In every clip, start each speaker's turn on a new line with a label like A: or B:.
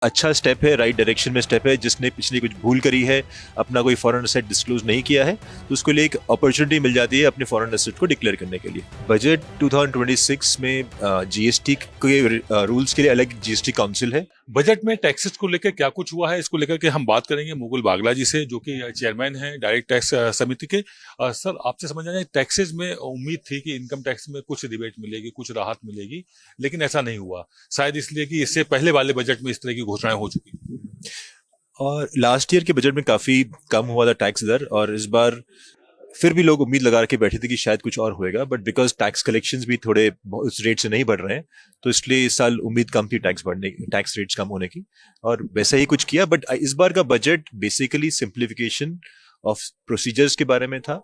A: अच्छा स्टेप है, right direction में स्टेप है। जिसने पिछली कुछ भूल करी है, अपना कोई फॉरेन एसेट डिस्क्लोज नहीं किया है, तो उसके लिए एक अपॉर्चुनिटी मिल जाती है अपने फॉरेन एसेट को डिक्लेयर करने के लिए। बजट 2026 में जीएसटी के रूल्स के लिए अलग जीएसटी काउंसिल है।
B: बजट में टैक्सेस को लेकर क्या कुछ हुआ है, इसको लेकर के हम बात करेंगे मुकुल बागला जी से, जो कि चेयरमैन हैं डायरेक्ट टैक्स समिति के। सर, आपसे समझना है, टैक्सेस में उम्मीद थी कि इनकम टैक्स में कुछ रिबेट मिलेगी, कुछ राहत मिलेगी, लेकिन ऐसा नहीं हुआ। शायद इसलिए कि इससे पहले वाले बजट में इस तरह की घोषणाएं हो चुकी।
A: और लास्ट ईयर के बजट में काफी कम हुआ था टैक्स दर, और इस बार फिर भी लोग उम्मीद लगा के बैठे थे कि शायद कुछ और होएगा, बट बिकॉज टैक्स कलेक्शंस भी थोड़े उस रेट से नहीं बढ़ रहे हैं, तो इसलिए इस साल उम्मीद कम थी टैक्स रेट्स कम होने की, और वैसा ही कुछ किया। बट इस बार का budget basically simplification of procedures के बारे में था,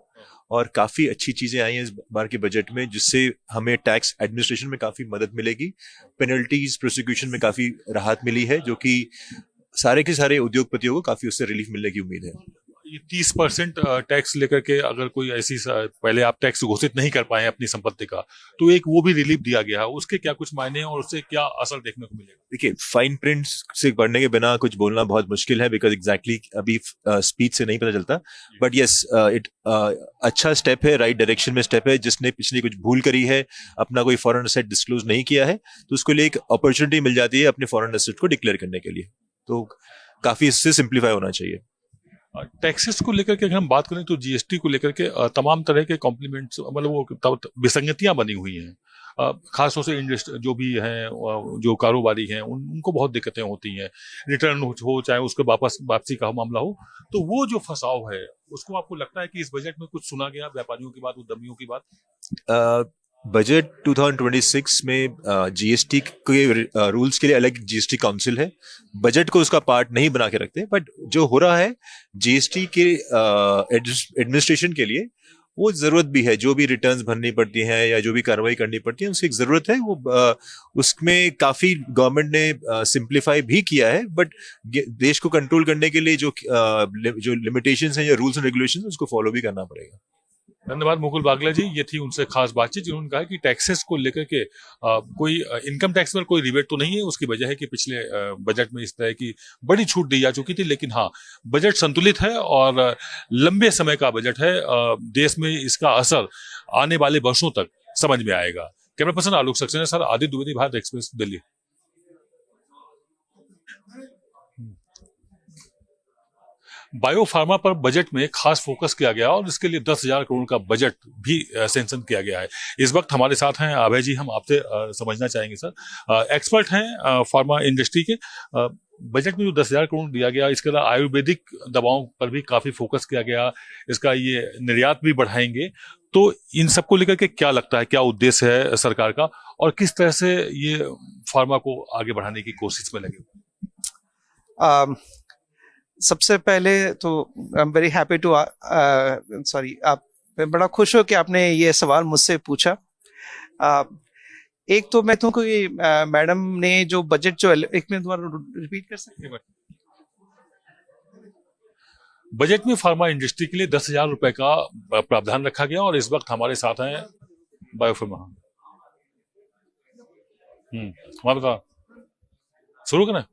A: और काफी अच्छी चीजें आई हैं इस बार के बजट में, जिससे हमें टैक्स एडमिनिस्ट्रेशन में काफी मदद मिलेगी। पेनल्टीज प्रोसिक्यूशन में काफी राहत मिली है, जो कि सारे के सारे उद्योगपतियों को काफी उससे रिलीफ मिलने की उम्मीद है।
B: ये 30% टैक्स लेकर के, अगर कोई ऐसी पहले आप टैक्स घोषित नहीं कर पाए अपनी संपत्ति का, तो एक वो भी रिलीफ दिया गया है। उसके क्या कुछ मायने हैं और उससे क्या असर देखने को मिलेगा?
A: देखिए, फाइन प्रिंट से पढ़ने के बिना कुछ बोलना बहुत मुश्किल है, बिकॉज एग्जैक्टली अभी स्पीच से नहीं पता चलता। बट यस, इट अच्छा स्टेप है, राइट डायरेक्शन में स्टेप है। जिसने पिछली कुछ भूल करी है, अपना कोई फॉरेन एसेट डिस्क्लोज नहीं किया है, तो उसके लिए एक अपॉर्चुनिटी मिल जाती है अपने फॉरेन एसेट को डिक्लेयर करने के लिए। तो काफी इससे सिंप्लीफाई होना चाहिए।
B: टैक्सेस को लेकर के अगर हम बात करें तो जीएसटी को लेकर के तमाम तरह के कॉम्प्लीमेंट्स, मतलब वो विसंगतियां बनी हुई हैं। खास तौर से जो भी हैं, जो कारोबारी हैं, उनको बहुत दिक्कतें होती हैं। रिटर्न हो चाहे उसके वापसी का मामला हो, तो वो जो फंसाव है, उसको आपको लगता है कि इस बजट में कुछ सुना गया, व्यापारियों की बात, उद्यमियों की बात?
A: बजट 2026 में जीएसटी के रूल्स के लिए अलग जीएसटी काउंसिल है। बजट को उसका पार्ट नहीं बना के रखते, बट जो हो रहा है जीएसटी के एडमिनिस्ट्रेशन के लिए, वो जरूरत भी है। जो भी रिटर्न्स भरनी पड़ती हैं या जो भी कार्रवाई करनी पड़ती है, उसकी एक जरूरत है। वो उसमें काफी गवर्नमेंट ने सिंप्लीफाई भी किया है, बट देश को कंट्रोल करने के लिए जो लिमिटेशंस हैं या रूल्स एंड रेगुलेशंस, उसको फॉलो भी करना पड़ेगा।
B: धन्यवाद मुकुल बागला जी। ये थी उनसे खास बातचीत, जिन्होंने कहा कि टैक्सेस को लेकर के कोई इनकम टैक्स पर कोई रिबेट तो नहीं है। उसकी वजह है कि पिछले बजट में इस तरह की बड़ी छूट दी जा चुकी थी, लेकिन हाँ, बजट संतुलित है और लंबे समय का बजट है। देश में इसका असर आने वाले वर्षों तक समझ में आएगा। Camera person Alok Saxena sir, Aditya Dwivedi, Bharat Express, Delhi. Biopharma पर बजट में खास फोकस किया गया और इसके लिए 10,000 करोड़ का बजट भी सैंक्शन किया गया है। इस वक्त हमारे साथ हैं अभय जी। हम आपसे समझना चाहेंगे सर, एक्सपर्ट हैं फार्मा इंडस्ट्री के। बजट में जो 10,000 करोड़ दिया गया, इसके अलावा आयुर्वेदिक दवाओं पर भी काफी फोकस किया गया। इसका ये निर्यात भी बढ़ाएंगे, तो इन सबको लेकर के क्या लगता है, क्या उद्देश्य है सरकार का, और किस तरह से ये फार्मा को आगे बढ़ाने की कोशिश में लगे?
C: सबसे पहले तो I am very happy to sorry आप मैं बड़ा खुश हूँ कि आपने ये सवाल मुझसे पूछा। एक तो मैं तुमको मैडम ने जो बजट जो एक मिनट दोबारा रिपीट कर सकते हैं?
B: बजट में फार्मा इंडस्ट्री के लिए 10,000 रुपए का प्रावधान रखा गया और इस वक्त हमारे साथ हैं बायोफार्मा। हमारे साथ शुरू करें।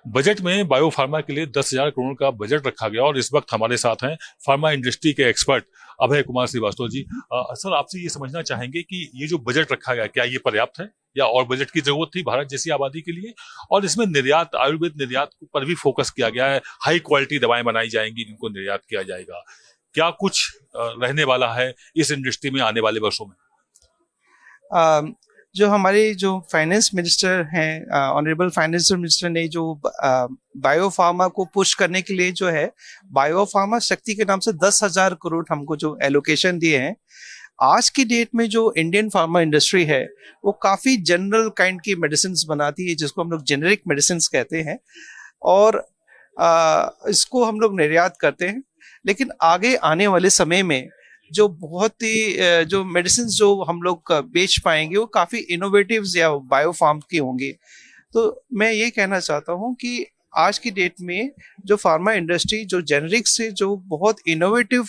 B: बजट में बायोफार्मा के लिए 10,000 करोड़ का बजट रखा गया और इस वक्त हमारे साथ हैं फार्मा इंडस्ट्री के एक्सपर्ट अभय कुमार श्रीवास्तव जी। सर, आपसे ये समझना चाहेंगे कि ये जो बजट रखा गया, क्या ये पर्याप्त है या और बजट की जरूरत थी भारत जैसी आबादी के लिए? और इसमें निर्यात, आयुर्वेद निर्यात पर भी फोकस किया गया है। हाई क्वालिटी दवाएं बनाई जाएंगी जिनको निर्यात किया जाएगा। क्या कुछ रहने वाला है इस इंडस्ट्री में आने वाले वर्षों में?
C: जो हमारे जो फाइनेंस मिनिस्टर हैं, ऑनरेबल फाइनेंस मिनिस्टर ने जो बायोफार्मा को पुश करने के लिए जो है बायोफार्मा शक्ति के नाम से 10,000 करोड़ हमको जो एलोकेशन दिए हैं। आज की डेट में जो इंडियन फार्मा इंडस्ट्री है वो काफ़ी जनरल काइंड की मेडिसिन बनाती है, जिसको हम लोग जेनेरिक मेडिसिन कहते हैं, और इसको हम लोग निर्यात करते हैं। लेकिन आगे आने वाले समय में जो बहुत ही जो मेडिसिन जो हम लोग बेच पाएंगे वो काफ़ी इनोवेटिव या बायोफार्म की होंगी। तो मैं ये कहना चाहता हूँ कि आज की डेट में जो फार्मा इंडस्ट्री जो जेनरिक से जो बहुत इनोवेटिव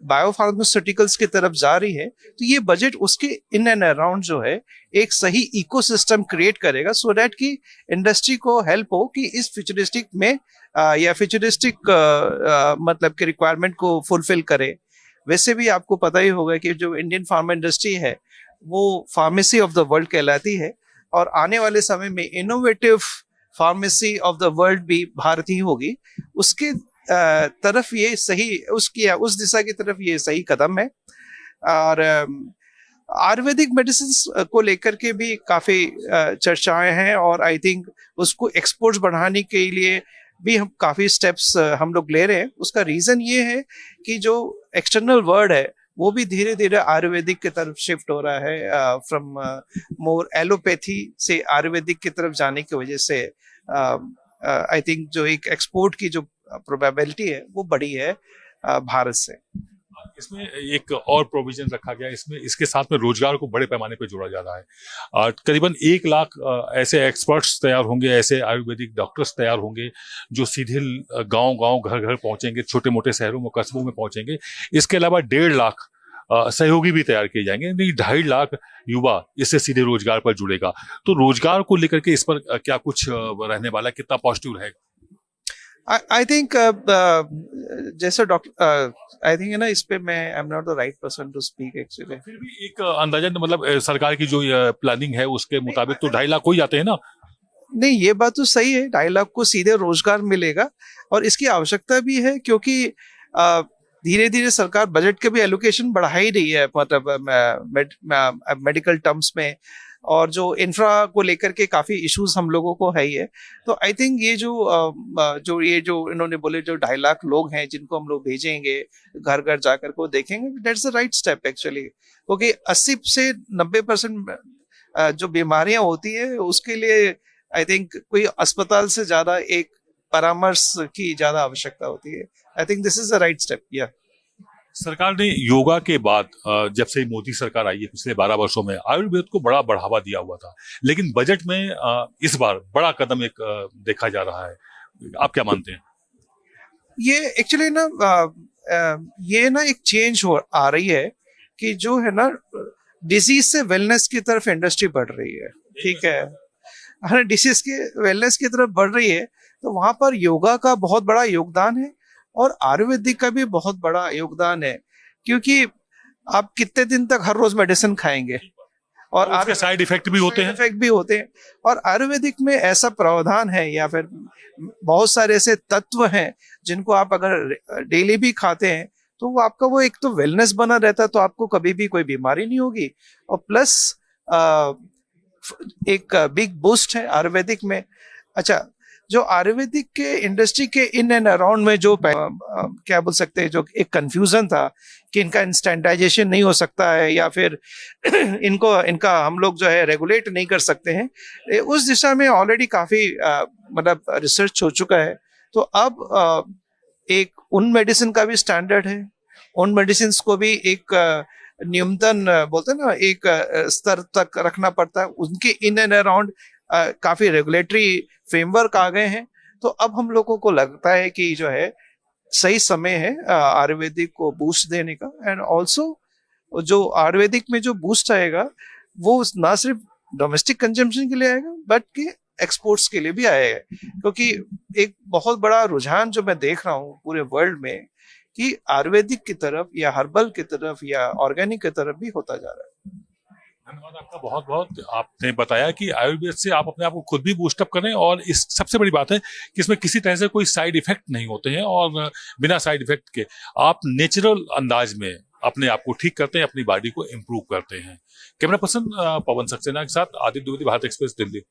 C: बायोफार्मास्यूटिकल्स की तरफ जा रही है, तो ये बजट उसके इन एंड अराउंड जो है एक सही इकोसिस्टम क्रिएट करेगा, सो दैट कि इंडस्ट्री को हेल्प हो कि इस फ्यूचरिस्टिक में या फ्यूचरिस्टिक मतलब कि रिक्वायरमेंट को फुलफिल करे। वैसे भी आपको पता ही होगा कि जो इंडियन फार्मा इंडस्ट्री है वो फार्मेसी ऑफ द वर्ल्ड कहलाती है, और आने वाले समय में innovative pharmacy of the world भी भारत ही होगी। उसके तरफ ये सही उस दिशा की तरफ ये सही कदम है। और आयुर्वेदिक मेडिसिन को लेकर के भी काफी चर्चाएं हैं, और आई थिंक उसको एक्सपोर्ट्स बढ़ाने के लिए भी हम काफी स्टेप्स हम लोग ले रहे हैं। उसका रीजन ये है कि जो एक्सटर्नल वर्ल्ड है वो भी धीरे धीरे आयुर्वेदिक की तरफ शिफ्ट हो रहा है, फ्रॉम मोर एलोपैथी से आयुर्वेदिक की तरफ जाने की वजह से आई थिंक जो एक एक्सपोर्ट की जो प्रोबेबिलिटी है वो बड़ी है भारत से।
B: इसमें एक और प्रोविजन रखा गया है, इसमें इसके साथ में रोजगार को बड़े पैमाने पर जोड़ा जा रहा है। करीबन 1 लाख ऐसे एक्सपर्ट्स तैयार होंगे, ऐसे आयुर्वेदिक डॉक्टर्स तैयार होंगे जो सीधे गांव-गांव घर-घर पहुंचेंगे, छोटे मोटे शहरों में कस्बों में पहुंचेंगे। इसके अलावा 1.5 लाख सहयोगी भी तैयार किए जाएंगे, नहीं 2.5 लाख युवा इससे सीधे रोजगार पर जुड़ेगा। तो रोजगार को लेकर के इस पर क्या कुछ रहने वाला है, कितना पॉजिटिव रहेगा?
C: आई थिंक जैसे डॉक्टर आई थिंक है ना, इस पे मैं I am not the right person to speak actually.
B: फिर भी एक अंदाजा मतलब सरकार की जो प्लानिंग है उसके मुताबिक तो 2.5 लाख हो ही जाते हैं ना।
C: नहीं, ये बात तो सही है, 2.5 लाख को सीधे रोजगार मिलेगा, और इसकी आवश्यकता भी है क्योंकि धीरे धीरे सरकार बजट के भी एलोकेशन बढ़ा ही रही है, मतलब मेडिकल टर्म्स में, और जो इंफ्रा को लेकर के काफी इश्यूज हम लोगों को है ही है। तो आई थिंक ये जो इन्होंने बोले जो 2.5 लाख लोग हैं जिनको हम लोग भेजेंगे घर घर जाकर को देखेंगे, that's the right step actually, क्योंकि 80 से 90% जो बीमारियां होती है उसके लिए आई थिंक कोई अस्पताल से ज्यादा एक परामर्श की ज्यादा आवश्यकता होती है। I think this is the right step. या
B: सरकार ने योगा के बाद जब से मोदी सरकार आई है पिछले 12 वर्षों में आयुर्वेद को बड़ा बढ़ावा दिया हुआ था, लेकिन बजट में इस बार बड़ा कदम एक देखा जा रहा है। आप क्या मानते हैं?
C: ये एक्चुअली ना ये ना एक चेंज आ रही है कि जो है ना डिजीज से वेलनेस की तरफ इंडस्ट्री बढ़ रही है। ठीक है, हर डिसीज के वेलनेस की तरफ बढ़ रही है, तो वहां पर योगा का बहुत बड़ा योगदान है और आयुर्वेदिक का भी बहुत बड़ा योगदान है, क्योंकि आप कितने दिन तक हर रोज मेडिसिन खाएंगे, और
B: उसके साइड इफेक्ट भी होते हैं।
C: और आयुर्वेदिक में ऐसा प्रावधान है या फिर बहुत सारे ऐसे तत्व हैं जिनको आप अगर डेली भी खाते हैं तो वो आपका वो एक तो वेलनेस बना रहता है, तो आपको कभी भी कोई बीमारी नहीं होगी, और प्लस एक बिग बूस्ट है आयुर्वेदिक में। अच्छा, जो आयुर्वेदिक के इंडस्ट्री के इन एंड अराउंड में जो क्या बोल सकते हैं, जो एक कंफ्यूजन था कि इनका स्टैंडर्डाइजेशन नहीं हो सकता है या फिर इनका हम लोग जो है रेगुलेट नहीं कर सकते हैं, उस दिशा में ऑलरेडी काफी मतलब रिसर्च हो चुका है। तो अब एक उन मेडिसिन का भी स्टैंडर्ड है, उन मेडिसिन को भी एक न्यूनतम बोलते हैं ना एक स्तर तक रखना पड़ता है, उनके इन एंड अराउंड काफी रेगुलेटरी फ्रेमवर्क आ गए हैं। तो अब हम लोगों को लगता है कि जो है सही समय है आयुर्वेदिक को बूस्ट देने का, एंड ऑल्सो जो आयुर्वेदिक में जो बूस्ट आएगा वो ना सिर्फ डोमेस्टिक कंजम्पशन के लिए आएगा बट कि एक्सपोर्ट्स के लिए भी आएगा, क्योंकि एक बहुत बड़ा रुझान जो मैं देख रहा हूँ पूरे वर्ल्ड में कि आयुर्वेदिक की तरफ या हर्बल की तरफ या ऑर्गेनिक की तरफ भी होता जा रहा है।
B: धन्यवाद आपका बहुत बहुत। आपने बताया कि आयुर्वेद से आप अपने आप को खुद भी बूस्टअप करें, और इस सबसे बड़ी बात है कि इसमें किसी तरह से कोई साइड इफेक्ट नहीं होते हैं, और बिना साइड इफेक्ट के आप नेचुरल अंदाज में अपने आप को ठीक करते हैं, अपनी बॉडी को इम्प्रूव करते हैं। कैमरा पर्सन पवन सक्सेना के साथ आदित्य द्विवेदी, भारत एक्सप्रेस, दिल्ली।